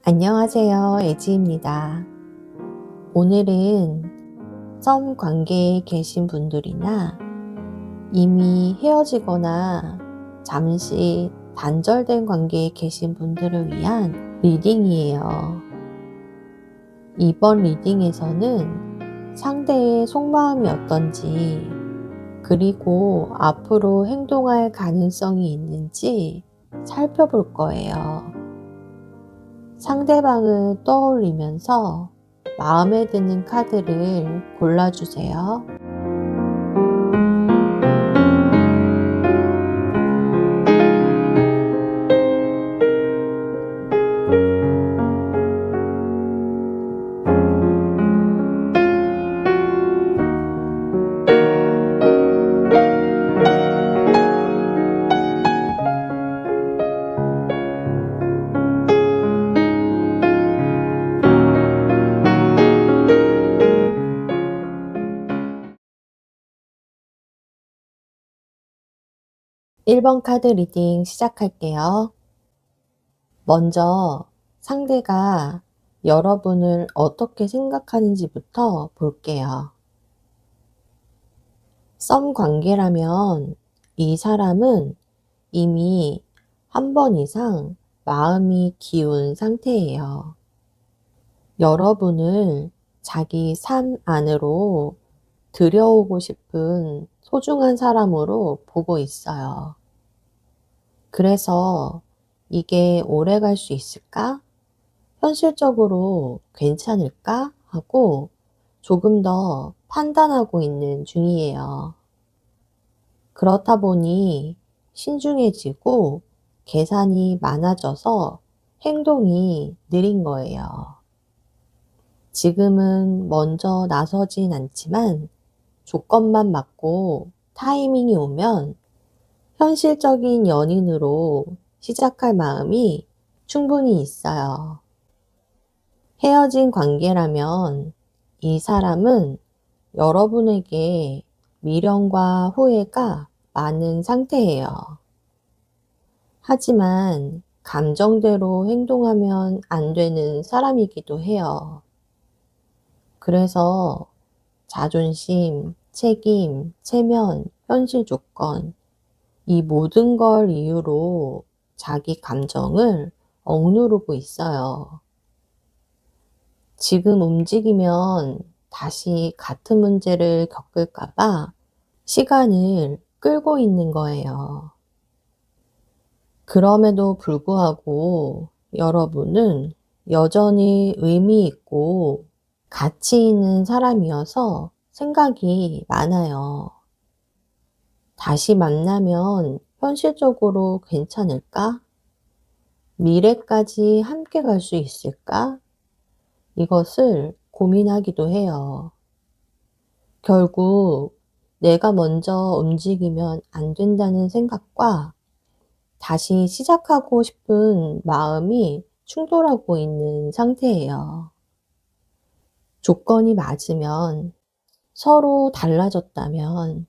안녕하세요. 에지입니다. 오늘은 썸 관계에 계신 분들이나 이미 헤어지거나 잠시 단절된 관계에 계신 분들을 위한 리딩이에요. 이번 리딩에서는 상대의 속마음이 어떤지, 그리고 앞으로 행동할 가능성이 있는지 살펴볼 거예요. 상대방을 떠올리면서 마음에 드는 카드를 골라주세요. 1번 카드 리딩 시작할게요. 먼저 상대가 여러분을 어떻게 생각하는지부터 볼게요. 썸 관계라면 이 사람은 이미 한 번 이상 마음이 기운 상태예요. 여러분을 자기 삶 안으로 들여오고 싶은 소중한 사람으로 보고 있어요. 그래서 이게 오래 갈 수 있을까? 현실적으로 괜찮을까? 하고 조금 더 판단하고 있는 중이에요. 그렇다 보니 신중해지고 계산이 많아져서 행동이 느린 거예요. 지금은 먼저 나서진 않지만 조건만 맞고 타이밍이 오면 현실적인 연인으로 시작할 마음이 충분히 있어요. 헤어진 관계라면 이 사람은 여러분에게 미련과 후회가 많은 상태예요. 하지만 감정대로 행동하면 안 되는 사람이기도 해요. 그래서 자존심, 책임, 체면, 현실 조건, 이 모든 걸 이유로 자기 감정을 억누르고 있어요. 지금 움직이면 다시 같은 문제를 겪을까봐 시간을 끌고 있는 거예요. 그럼에도 불구하고 여러분은 여전히 의미 있고 가치 있는 사람이어서 생각이 많아요. 다시 만나면 현실적으로 괜찮을까? 미래까지 함께 갈 수 있을까? 이것을 고민하기도 해요. 결국 내가 먼저 움직이면 안 된다는 생각과 다시 시작하고 싶은 마음이 충돌하고 있는 상태예요. 조건이 맞으면, 서로 달라졌다면,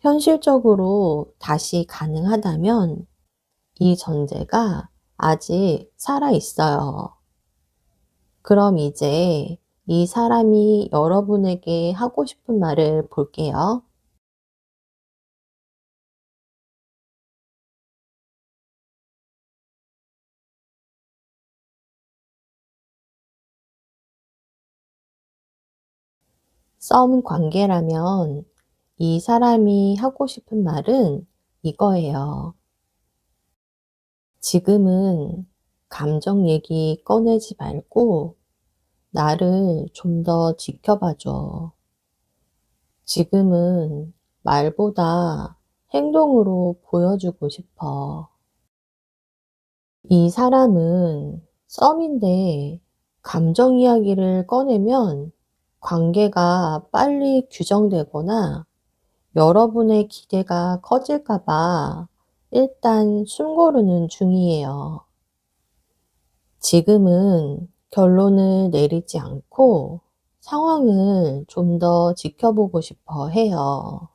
현실적으로 다시 가능하다면 이 전제가 아직 살아 있어요. 그럼 이제 이 사람이 여러분에게 하고 싶은 말을 볼게요. 썸 관계라면 이 사람이 하고 싶은 말은 이거예요. 지금은 감정 얘기 꺼내지 말고 나를 좀 더 지켜봐 줘. 지금은 말보다 행동으로 보여주고 싶어. 이 사람은 썸인데 감정 이야기를 꺼내면 관계가 빨리 규정되거나 여러분의 기대가 커질까 봐 일단 숨 고르는 중이에요. 지금은 결론을 내리지 않고 상황을 좀 더 지켜보고 싶어 해요.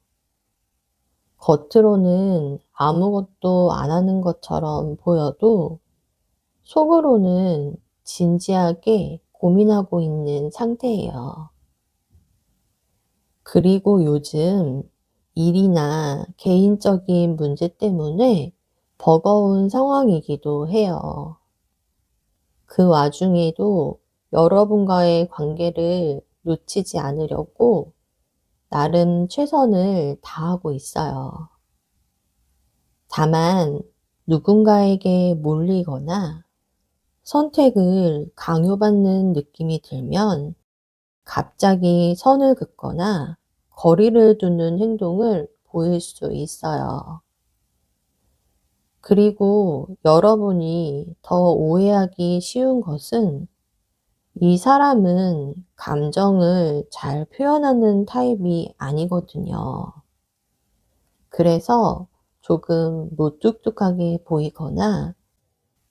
겉으로는 아무것도 안 하는 것처럼 보여도 속으로는 진지하게 고민하고 있는 상태예요. 그리고 요즘 일이나 개인적인 문제 때문에 버거운 상황이기도 해요. 그 와중에도 여러분과의 관계를 놓치지 않으려고 나름 최선을 다하고 있어요. 다만 누군가에게 몰리거나 선택을 강요받는 느낌이 들면 갑자기 선을 긋거나 거리를 두는 행동을 보일 수 있어요. 그리고 여러분이 더 오해하기 쉬운 것은 이 사람은 감정을 잘 표현하는 타입이 아니거든요. 그래서 조금 무뚝뚝하게 보이거나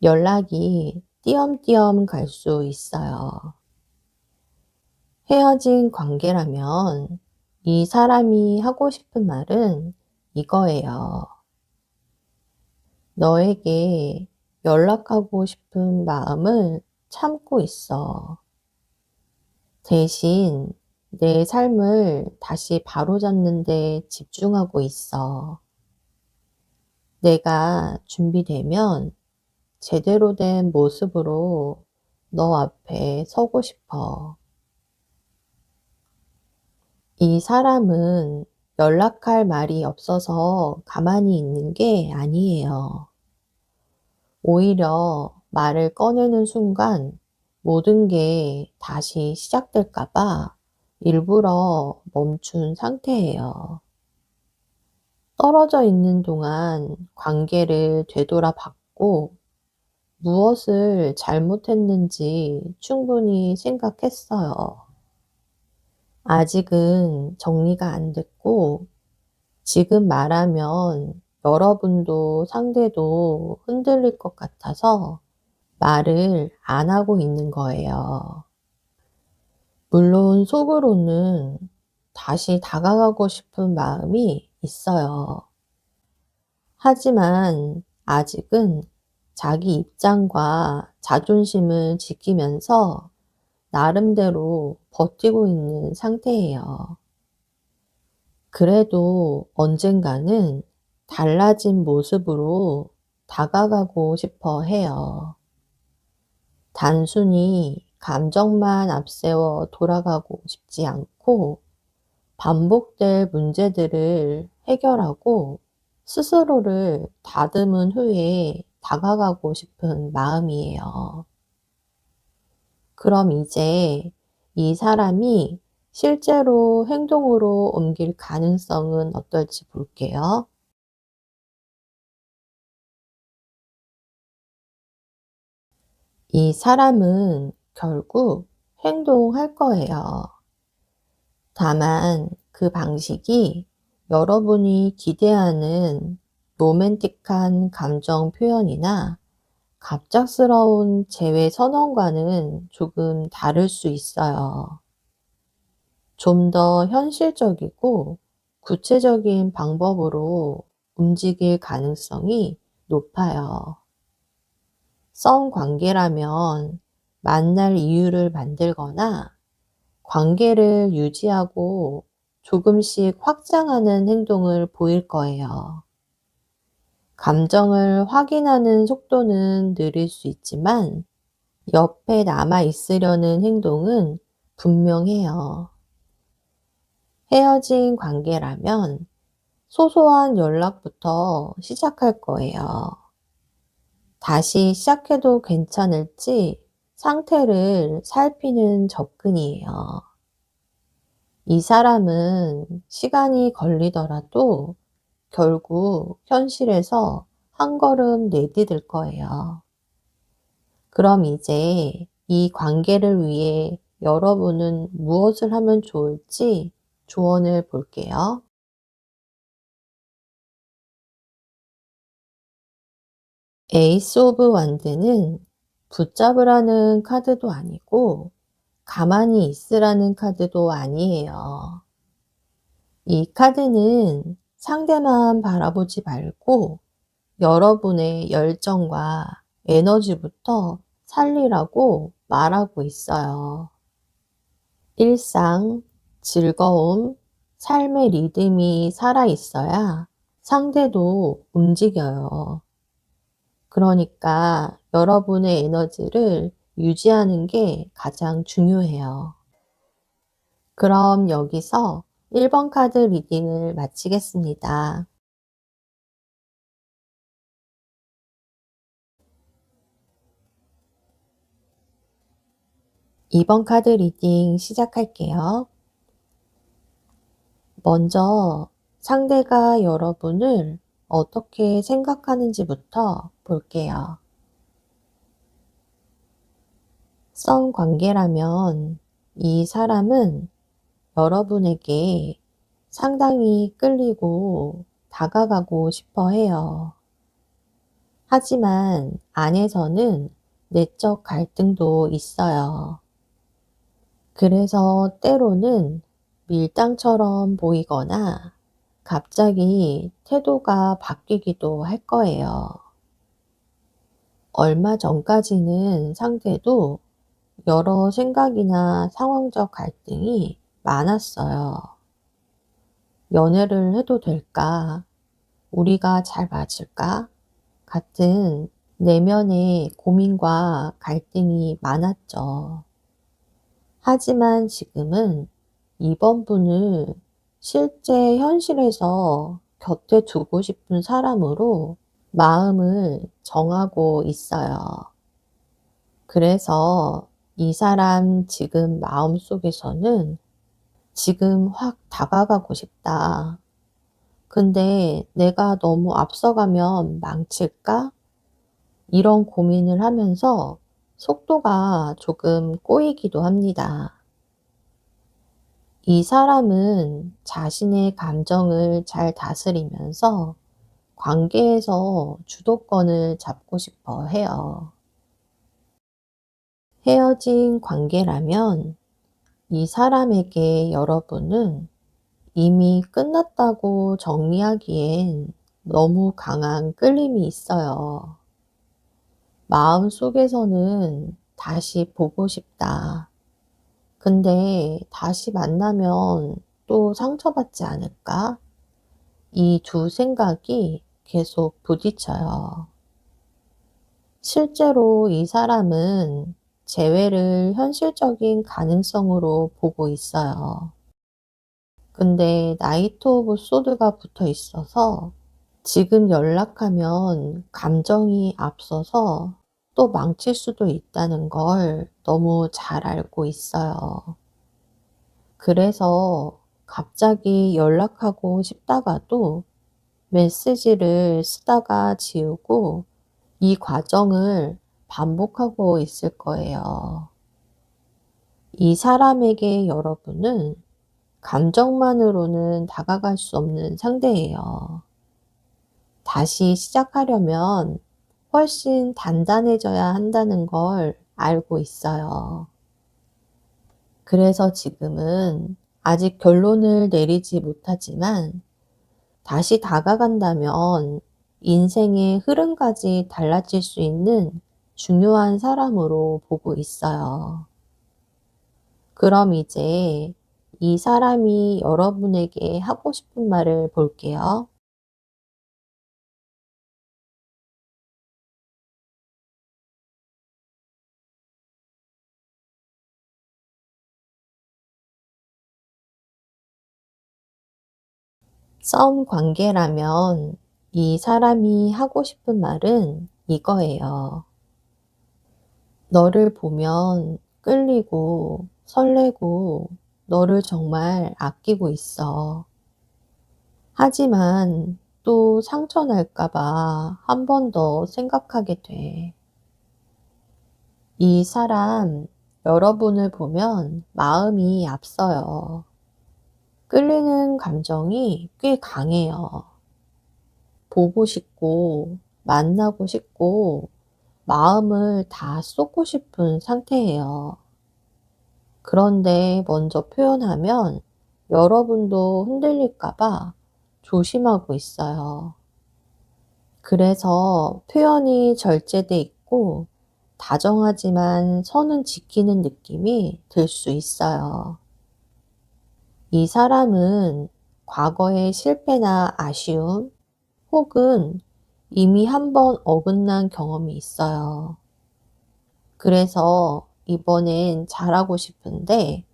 연락이 띄엄띄엄 갈 수 있어요. 헤어진 관계라면 이 사람이 하고 싶은 말은 이거예요. 너에게 연락하고 싶은 마음을 참고 있어. 대신 내 삶을 다시 바로잡는 데 집중하고 있어. 내가 준비되면 제대로 된 모습으로 너 앞에 서고 싶어. 이 사람은 연락할 말이 없어서 가만히 있는 게 아니에요. 오히려 말을 꺼내는 순간 모든 게 다시 시작될까 봐 일부러 멈춘 상태예요. 떨어져 있는 동안 관계를 되돌아봤고 무엇을 잘못했는지 충분히 생각했어요. 아직은 정리가 안 됐고 지금 말하면 여러분도 상대도 흔들릴 것 같아서 말을 안 하고 있는 거예요. 물론 속으로는 다시 다가가고 싶은 마음이 있어요. 하지만 아직은 자기 입장과 자존심을 지키면서 나름대로 버티고 있는 상태예요. 그래도 언젠가는 달라진 모습으로 다가가고 싶어 해요. 단순히 감정만 앞세워 돌아가고 싶지 않고 반복될 문제들을 해결하고 스스로를 다듬은 후에 다가가고 싶은 마음이에요. 그럼 이제 이 사람이 실제로 행동으로 옮길 가능성은 어떨지 볼게요. 이 사람은 결국 행동할 거예요. 다만 그 방식이 여러분이 기대하는 로맨틱한 감정 표현이나 갑작스러운 재회 선언과는 조금 다를 수 있어요. 좀 더 현실적이고 구체적인 방법으로 움직일 가능성이 높아요. 썸 관계라면 만날 이유를 만들거나 관계를 유지하고 조금씩 확장하는 행동을 보일 거예요. 감정을 확인하는 속도는 느릴 수 있지만 옆에 남아 있으려는 행동은 분명해요. 헤어진 관계라면 소소한 연락부터 시작할 거예요. 다시 시작해도 괜찮을지 상태를 살피는 접근이에요. 이 사람은 시간이 걸리더라도 결국 현실에서 한 걸음 내디딜 거예요. 그럼 이제 이 관계를 위해 여러분은 무엇을 하면 좋을지 조언을 볼게요. 에이스 오브 완드는 붙잡으라는 카드도 아니고 가만히 있으라는 카드도 아니에요. 이 카드는 상대만 바라보지 말고 여러분의 열정과 에너지부터 살리라고 말하고 있어요. 일상, 즐거움, 삶의 리듬이 살아 있어야 상대도 움직여요. 그러니까 여러분의 에너지를 유지하는 게 가장 중요해요. 그럼 여기서 1번 카드 리딩을 마치겠습니다. 2번 카드 리딩 시작할게요. 먼저 상대가 여러분을 어떻게 생각하는지부터 볼게요. 썸 관계라면 이 사람은 여러분에게 상당히 끌리고 다가가고 싶어 해요. 하지만 안에서는 내적 갈등도 있어요. 그래서 때로는 밀당처럼 보이거나 갑자기 태도가 바뀌기도 할 거예요. 얼마 전까지는 상대도 여러 생각이나 상황적 갈등이 많았어요. 연애를 해도 될까? 우리가 잘 맞을까? 같은 내면의 고민과 갈등이 많았죠. 하지만 지금은 이번 분을 실제 현실에서 곁에 두고 싶은 사람으로 마음을 정하고 있어요. 그래서 이 사람 지금 마음속에서는 지금 확 다가가고 싶다. 근데 내가 너무 앞서가면 망칠까? 이런 고민을 하면서 속도가 조금 꼬이기도 합니다. 이 사람은 자신의 감정을 잘 다스리면서 관계에서 주도권을 잡고 싶어 해요. 헤어진 관계라면 이 사람에게 여러분은 이미 끝났다고 정리하기엔 너무 강한 끌림이 있어요. 마음속에서는 다시 보고 싶다. 근데 다시 만나면 또 상처받지 않을까? 이 두 생각이 계속 부딪혀요. 실제로 이 사람은 재회를 현실적인 가능성으로 보고 있어요. 근데 나이트 오브 소드가 붙어 있어서 지금 연락하면 감정이 앞서서 또 망칠 수도 있다는 걸 너무 잘 알고 있어요. 그래서 갑자기 연락하고 싶다가도 메시지를 쓰다가 지우고 이 과정을 반복하고 있을 거예요. 이 사람에게 여러분은 감정만으로는 다가갈 수 없는 상대예요. 다시 시작하려면 훨씬 단단해져야 한다는 걸 알고 있어요. 그래서 지금은 아직 결론을 내리지 못하지만 다시 다가간다면 인생의 흐름까지 달라질 수 있는 중요한 사람으로 보고 있어요. 그럼 이제 이 사람이 여러분에게 하고 싶은 말을 볼게요. 썸 관계라면 이 사람이 하고 싶은 말은 이거예요. 너를 보면 끌리고 설레고 너를 정말 아끼고 있어. 하지만 또 상처 날까 봐 한 번 더 생각하게 돼. 이 사람 여러분을 보면 마음이 앞서요. 끌리는 감정이 꽤 강해요. 보고 싶고 만나고 싶고 마음을 다 쏟고 싶은 상태예요. 그런데 먼저 표현하면 여러분도 흔들릴까 봐 조심하고 있어요. 그래서 표현이 절제돼 있고 다정하지만 선은 지키는 느낌이 들 수 있어요. 이 사람은 과거의 실패나 아쉬움 혹은 이미 한번 어긋난 경험이 있어요. 그래서 이번엔 잘하고 싶은데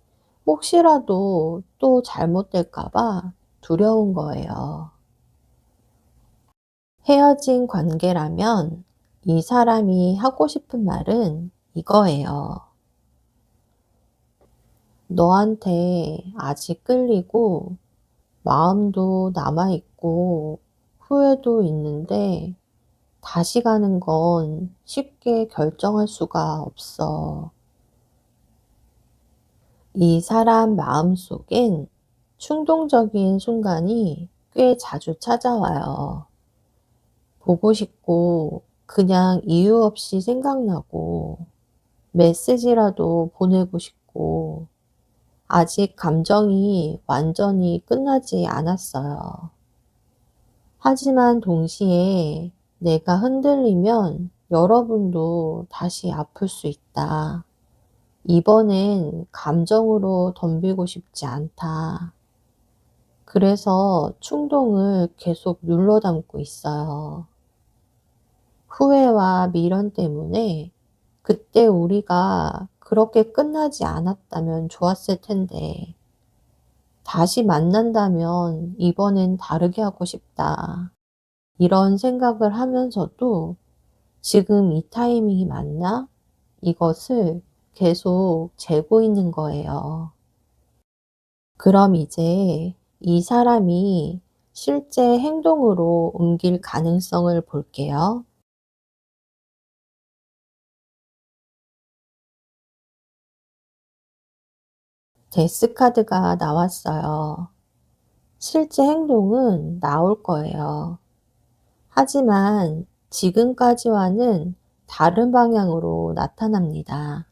혹시라도 또 잘못될까 봐 두려운 거예요. 헤어진 관계라면 이 사람이 하고 싶은 말은 이거예요. 너한테 아직 끌리고 마음도 남아있고 후회도 있는데 다시 가는 건 쉽게 결정할 수가 없어. 이 사람 마음속엔 충동적인 순간이 꽤 자주 찾아와요. 보고 싶고 그냥 이유 없이 생각나고 메시지라도 보내고 싶고 아직 감정이 완전히 끝나지 않았어요. 하지만 동시에 내가 흔들리면 여러분도 다시 아플 수 있다. 이번엔 감정으로 덤비고 싶지 않다. 그래서 충동을 계속 눌러 담고 있어요. 후회와 미련 때문에 그때 우리가 그렇게 끝나지 않았다면 좋았을 텐데, 다시 만난다면 이번엔 다르게 하고 싶다. 이런 생각을 하면서도 지금 이 타이밍이 맞나? 이것을 계속 재고 있는 거예요. 그럼 이제 이 사람이 실제 행동으로 옮길 가능성을 볼게요. 데스 카드가 나왔어요. 실제 행동은 나올 거예요. 하지만 지금까지와는 다른 방향으로 나타납니다.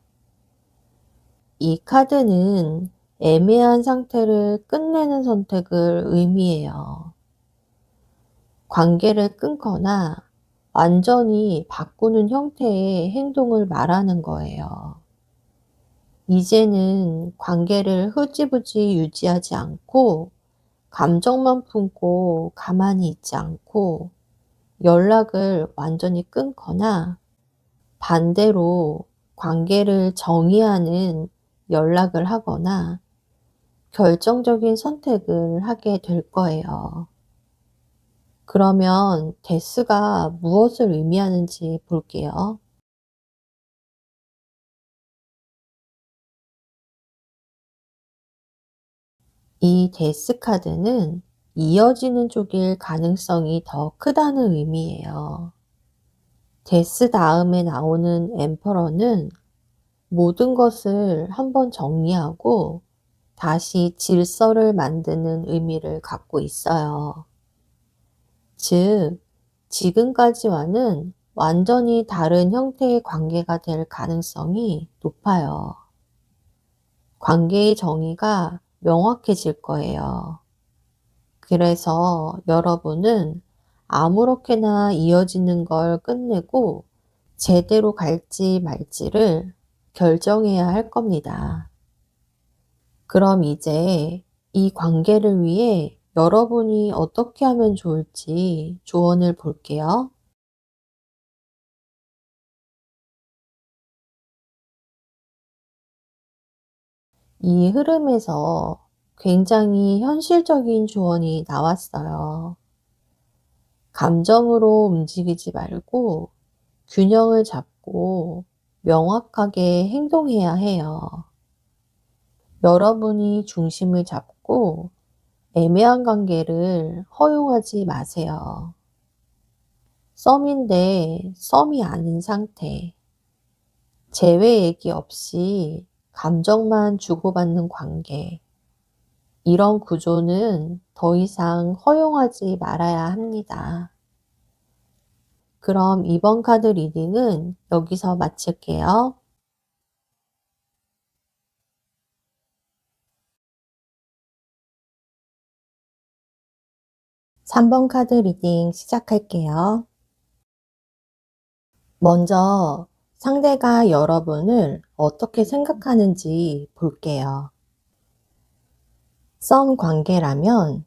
이 카드는 애매한 상태를 끝내는 선택을 의미해요. 관계를 끊거나 완전히 바꾸는 형태의 행동을 말하는 거예요. 이제는 관계를 흐지부지 유지하지 않고 감정만 품고 가만히 있지 않고 연락을 완전히 끊거나 반대로 관계를 정의하는 연락을 하거나 결정적인 선택을 하게 될 거예요. 그러면 데스가 무엇을 의미하는지 볼게요. 이 데스 카드는 이어지는 쪽일 가능성이 더 크다는 의미예요. 데스 다음에 나오는 엠퍼러는 모든 것을 한번 정리하고 다시 질서를 만드는 의미를 갖고 있어요. 즉, 지금까지와는 완전히 다른 형태의 관계가 될 가능성이 높아요. 관계의 정의가 명확해질 거예요. 그래서 여러분은 아무렇게나 이어지는 걸 끝내고 제대로 갈지 말지를 결정해야 할 겁니다. 그럼 이제 이 관계를 위해 여러분이 어떻게 하면 좋을지 조언을 볼게요. 이 흐름에서 굉장히 현실적인 조언이 나왔어요. 감정으로 움직이지 말고 균형을 잡고 명확하게 행동해야 해요. 여러분이 중심을 잡고 애매한 관계를 허용하지 마세요. 썸인데 썸이 아닌 상태, 재회 얘기 없이 감정만 주고받는 관계, 이런 구조는 더 이상 허용하지 말아야 합니다. 그럼 이번 카드 리딩은 여기서 마칠게요. 3번 카드 리딩 시작할게요. 먼저 상대가 여러분을 어떻게 생각하는지 볼게요. 썸 관계라면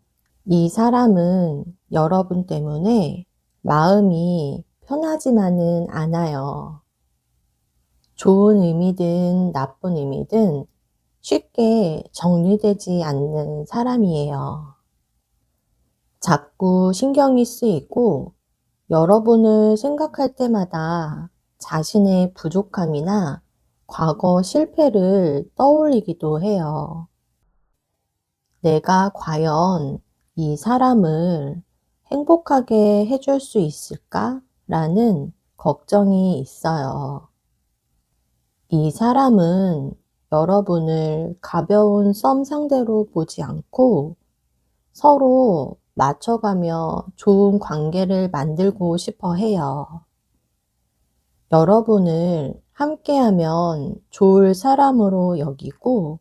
이 사람은 여러분 때문에 마음이 편하지만은 않아요. 좋은 의미든 나쁜 의미든 쉽게 정리되지 않는 사람이에요. 자꾸 신경이 쓰이고 여러분을 생각할 때마다 자신의 부족함이나 과거 실패를 떠올리기도 해요. 내가 과연 이 사람을 행복하게 해줄 수 있을까? 라는 걱정이 있어요. 이 사람은 여러분을 가벼운 썸 상대로 보지 않고 서로 맞춰가며 좋은 관계를 만들고 싶어 해요. 여러분을 함께하면 좋을 사람으로 여기고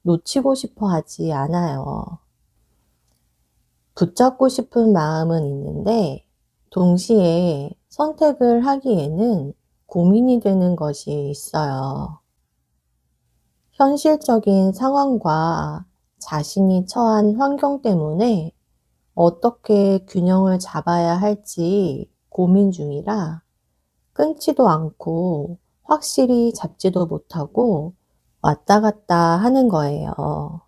놓치고 싶어 하지 않아요. 붙잡고 싶은 마음은 있는데 동시에 선택을 하기에는 고민이 되는 것이 있어요. 현실적인 상황과 자신이 처한 환경 때문에 어떻게 균형을 잡아야 할지 고민 중이라 끊지도 않고 확실히 잡지도 못하고 왔다 갔다 하는 거예요.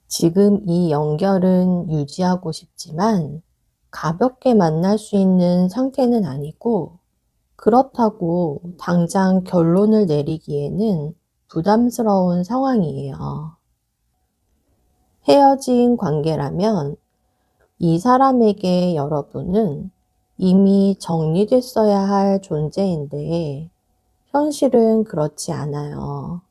지금 이 연결은 유지하고 싶지만 가볍게 만날 수 있는 상태는 아니고 그렇다고 당장 결론을 내리기에는 부담스러운 상황이에요. 헤어진 관계라면 이 사람에게 여러분은 이미 정리됐어야 할 존재인데 현실은 그렇지 않아요.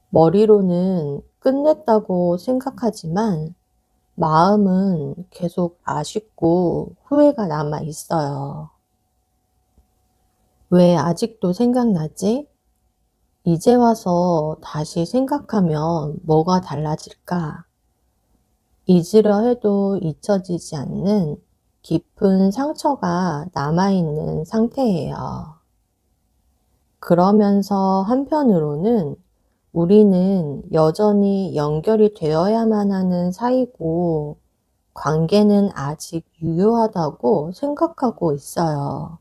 머리로는 끝냈다고 생각하지만 마음은 계속 아쉽고 후회가 남아 있어요. 왜 아직도 생각나지? 이제 와서 다시 생각하면 뭐가 달라질까? 잊으려 해도 잊혀지지 않는 깊은 상처가 남아있는 상태예요. 그러면서 한편으로는 우리는 여전히 연결이 되어야만 하는 사이고 관계는 아직 유효하다고 생각하고 있어요.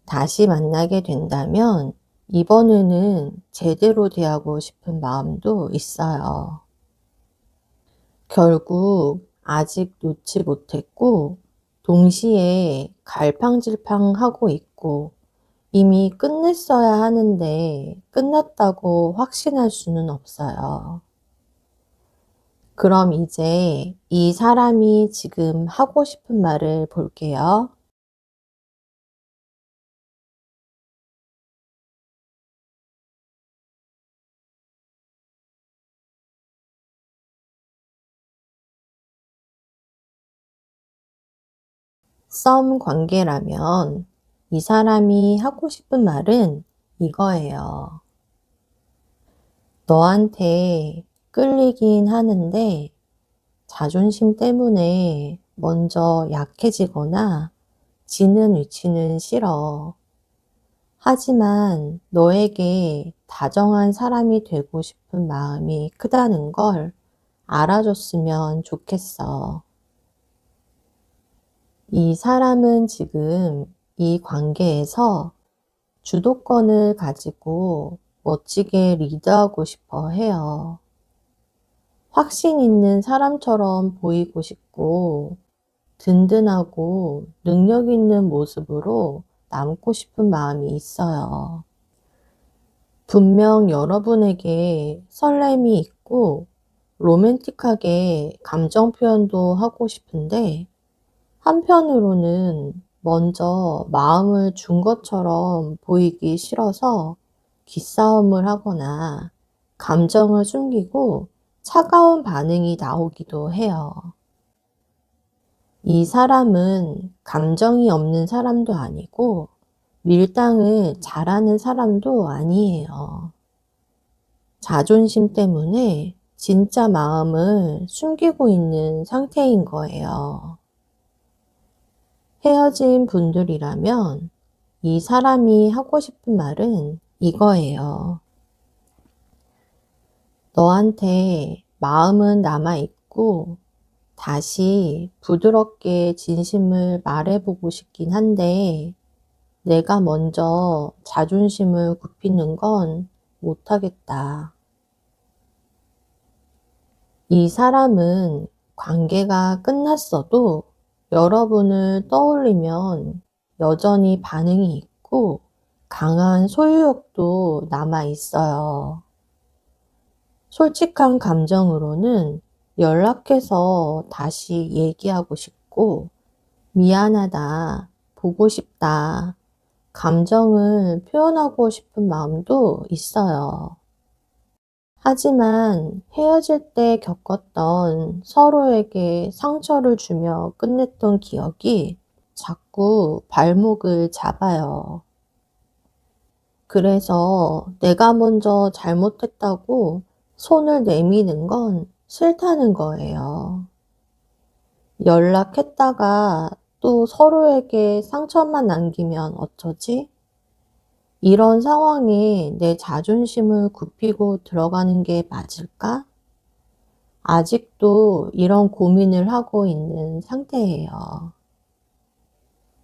다시 만나게 된다면 이번에는 제대로 대하고 싶은 마음도 있어요. 결국 아직 놓지 못했고 동시에 갈팡질팡하고 있고 이미 끝냈어야 하는데 끝났다고 확신할 수는 없어요. 그럼 이제 이 사람이 지금 하고 싶은 말을 볼게요. 썸 관계라면 이 사람이 하고 싶은 말은 이거예요. 너한테 끌리긴 하는데 자존심 때문에 먼저 약해지거나 지는 위치는 싫어. 하지만 너에게 다정한 사람이 되고 싶은 마음이 크다는 걸 알아줬으면 좋겠어. 이 사람은 지금 이 관계에서 주도권을 가지고 멋지게 리드하고 싶어 해요. 확신 있는 사람처럼 보이고 싶고 든든하고 능력 있는 모습으로 남고 싶은 마음이 있어요. 분명 여러분에게 설렘이 있고 로맨틱하게 감정 표현도 하고 싶은데 한편으로는 먼저 마음을 준 것처럼 보이기 싫어서 기싸움을 하거나 감정을 숨기고 차가운 반응이 나오기도 해요. 이 사람은 감정이 없는 사람도 아니고 밀당을 잘하는 사람도 아니에요. 자존심 때문에 진짜 마음을 숨기고 있는 상태인 거예요. 헤어진 분들이라면 이 사람이 하고 싶은 말은 이거예요. 너한테 마음은 남아있고 다시 부드럽게 진심을 말해보고 싶긴 한데 내가 먼저 자존심을 굽히는 건 못하겠다. 이 사람은 관계가 끝났어도 여러분을 떠올리면 여전히 반응이 있고 강한 소유욕도 남아 있어요. 솔직한 감정으로는 연락해서 다시 얘기하고 싶고 미안하다, 보고 싶다, 감정을 표현하고 싶은 마음도 있어요. 하지만 헤어질 때 겪었던 서로에게 상처를 주며 끝냈던 기억이 자꾸 발목을 잡아요. 그래서 내가 먼저 잘못했다고 손을 내미는 건 싫다는 거예요. 연락했다가 또 서로에게 상처만 남기면 어쩌지? 이런 상황에 내 자존심을 굽히고 들어가는 게 맞을까? 아직도 이런 고민을 하고 있는 상태예요.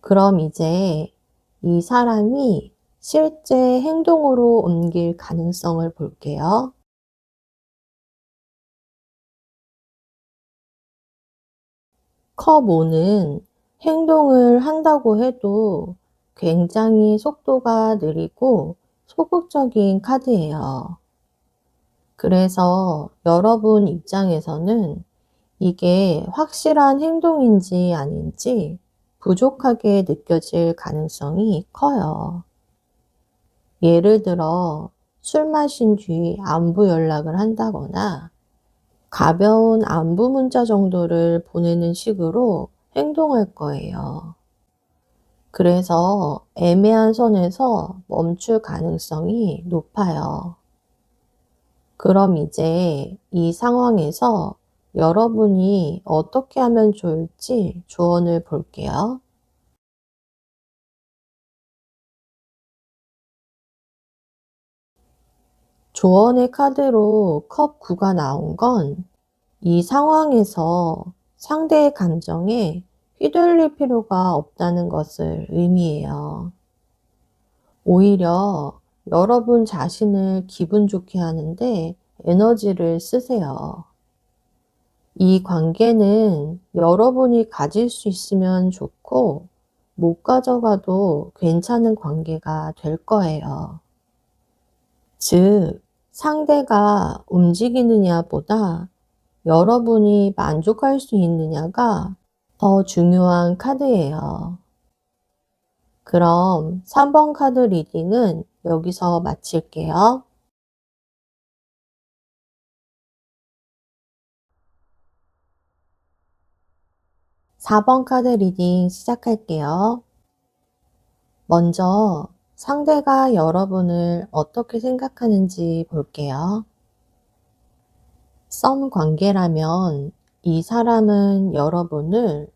그럼 이제 이 사람이 실제 행동으로 옮길 가능성을 볼게요. 컵 5는 행동을 한다고 해도 굉장히 속도가 느리고 소극적인 카드예요. 그래서 여러분 입장에서는 이게 확실한 행동인지 아닌지 부족하게 느껴질 가능성이 커요. 예를 들어 술 마신 뒤 안부 연락을 한다거나 가벼운 안부 문자 정도를 보내는 식으로 행동할 거예요. 그래서 애매한 선에서 멈출 가능성이 높아요. 그럼 이제 이 상황에서 여러분이 어떻게 하면 좋을지 조언을 볼게요. 조언의 카드로 컵 9가 나온 건 이 상황에서 상대의 감정에 휘둘릴 필요가 없다는 것을 의미해요. 오히려 여러분 자신을 기분 좋게 하는데 에너지를 쓰세요. 이 관계는 여러분이 가질 수 있으면 좋고 못 가져가도 괜찮은 관계가 될 거예요. 즉, 상대가 움직이느냐보다 여러분이 만족할 수 있느냐가 더 중요한 카드예요. 그럼 3번 카드 리딩은 여기서 마칠게요. 4번 카드 리딩 시작할게요. 먼저 상대가 여러분을 어떻게 생각하는지 볼게요. 썸 관계라면 이 사람은 여러분을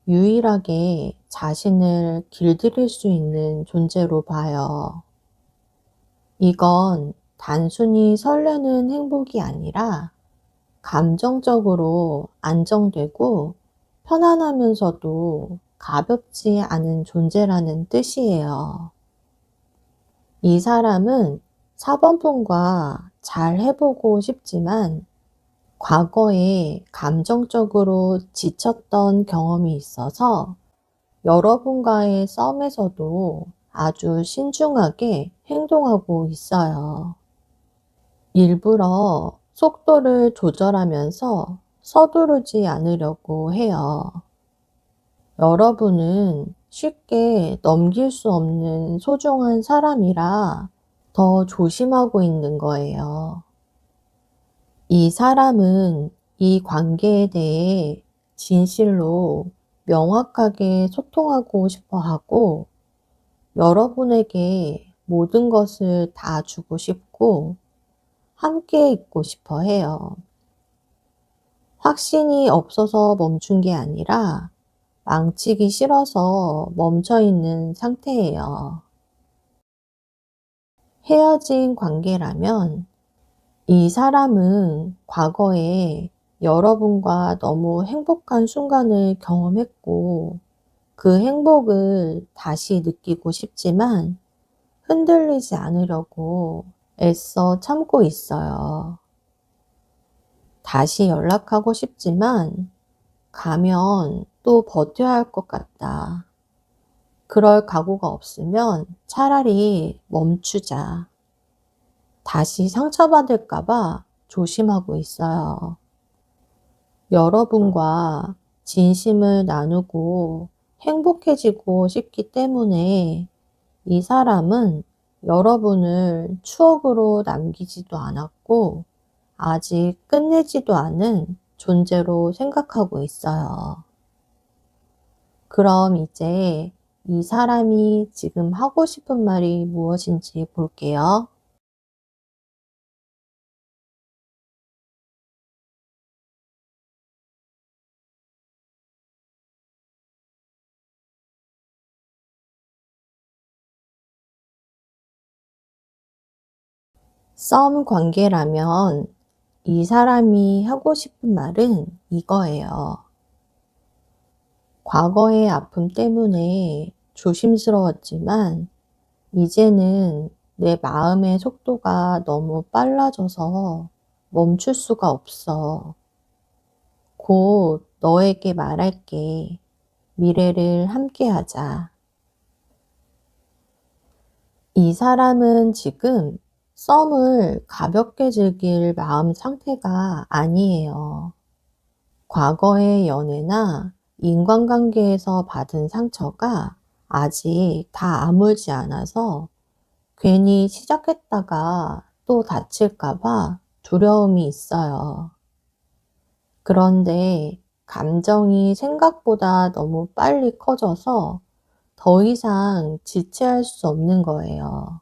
유일하게 자신을 길들일 수 있는 존재로 봐요. 이건 단순히 설레는 행복이 아니라 감정적으로 안정되고 편안하면서도 가볍지 않은 존재라는 뜻이에요. 이 사람은 4번분과 잘 해보고 싶지만 과거에 감정적으로 지쳤던 경험이 있어서 여러분과의 싸움에서도 아주 신중하게 행동하고 있어요. 일부러 속도를 조절하면서 서두르지 않으려고 해요. 여러분은 쉽게 넘길 수 없는 소중한 사람이라 더 조심하고 있는 거예요. 이 사람은 이 관계에 대해 진실로 명확하게 소통하고 싶어 하고 여러분에게 모든 것을 다 주고 싶고 함께 있고 싶어 해요. 확신이 없어서 멈춘 게 아니라 망치기 싫어서 멈춰 있는 상태예요. 헤어진 관계라면 이 사람은 과거에 여러분과 너무 행복한 순간을 경험했고 그 행복을 다시 느끼고 싶지만 흔들리지 않으려고 애써 참고 있어요. 다시 연락하고 싶지만 가면 또 버텨야 할 것 같다. 그럴 각오가 없으면 차라리 멈추자. 다시 상처받을까 봐 조심하고 있어요. 여러분과 진심을 나누고 행복해지고 싶기 때문에 이 사람은 여러분을 추억으로 남기지도 않았고 아직 끝내지도 않은 존재로 생각하고 있어요. 그럼 이제 이 사람이 지금 하고 싶은 말이 무엇인지 볼게요. 썸 관계라면 이 사람이 하고 싶은 말은 이거예요. 과거의 아픔 때문에 조심스러웠지만 이제는 내 마음의 속도가 너무 빨라져서 멈출 수가 없어. 곧 너에게 말할게. 미래를 함께하자. 이 사람은 지금 썸을 가볍게 즐길 마음 상태가 아니에요. 과거의 연애나 인간관계에서 받은 상처가 아직 다 아물지 않아서 괜히 시작했다가 또 다칠까 봐 두려움이 있어요. 그런데 감정이 생각보다 너무 빨리 커져서 더 이상 지체할 수 없는 거예요.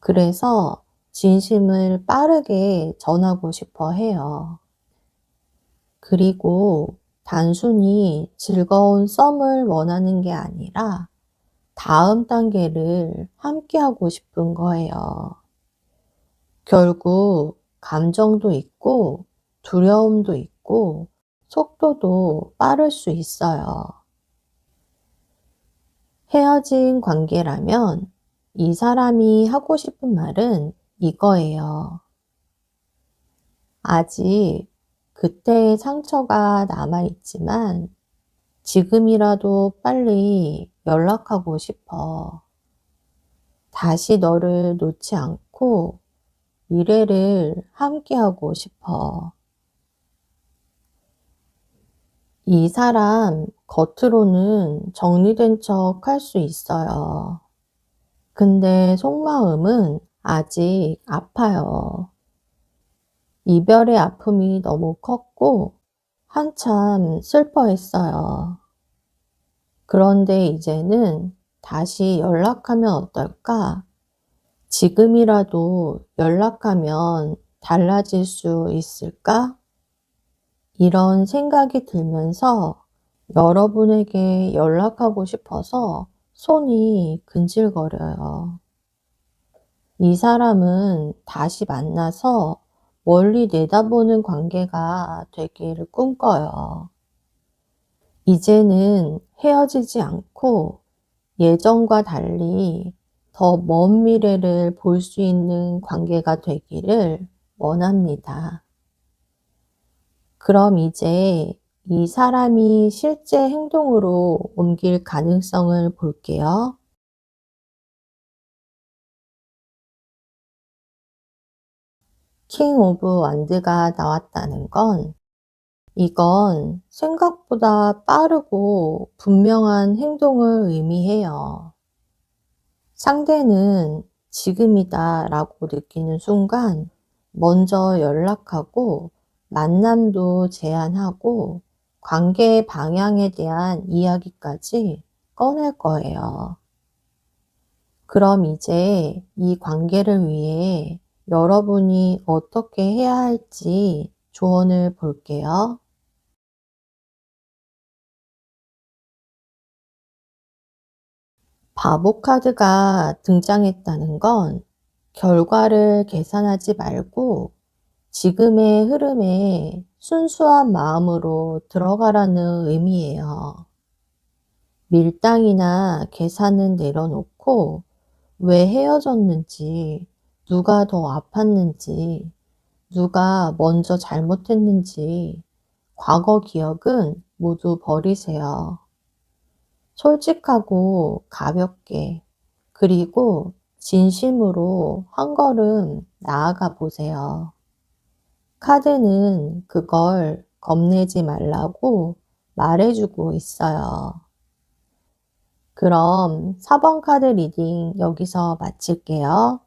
그래서 진심을 빠르게 전하고 싶어 해요. 그리고 단순히 즐거운 썸을 원하는 게 아니라 다음 단계를 함께 하고 싶은 거예요. 결국 감정도 있고 두려움도 있고 속도도 빠를 수 있어요. 헤어진 관계라면 이 사람이 하고 싶은 말은 이거예요. 아직 그때의 상처가 남아있지만 지금이라도 빨리 연락하고 싶어. 다시 너를 놓지 않고 미래를 함께하고 싶어. 이 사람 겉으로는 정리된 척 할 수 있어요. 근데 속마음은 아직 아파요. 이별의 아픔이 너무 컸고 한참 슬퍼했어요. 그런데 이제는 다시 연락하면 어떨까? 지금이라도 연락하면 달라질 수 있을까? 이런 생각이 들면서 여러분에게 연락하고 싶어서 손이 근질거려요. 이 사람은 다시 만나서 멀리 내다보는 관계가 되기를 꿈꿔요. 이제는 헤어지지 않고 예전과 달리 더 먼 미래를 볼 수 있는 관계가 되기를 원합니다. 그럼 이제 이 사람이 실제 행동으로 옮길 가능성을 볼게요. 킹 오브 완드가 나왔다는 건 이건 생각보다 빠르고 분명한 행동을 의미해요. 상대는 지금이다 라고 느끼는 순간 먼저 연락하고 만남도 제안하고 관계의 방향에 대한 이야기까지 꺼낼 거예요. 그럼 이제 이 관계를 위해 여러분이 어떻게 해야 할지 조언을 볼게요. 바보 카드가 등장했다는 건 결과를 계산하지 말고 지금의 흐름에 순수한 마음으로 들어가라는 의미예요. 밀당이나 계산은 내려놓고 왜 헤어졌는지, 누가 더 아팠는지, 누가 먼저 잘못했는지, 과거 기억은 모두 버리세요. 솔직하고 가볍게, 그리고 진심으로 한 걸음 나아가 보세요. 카드는 그걸 겁내지 말라고 말해주고 있어요. 그럼 4번 카드 리딩 여기서 마칠게요.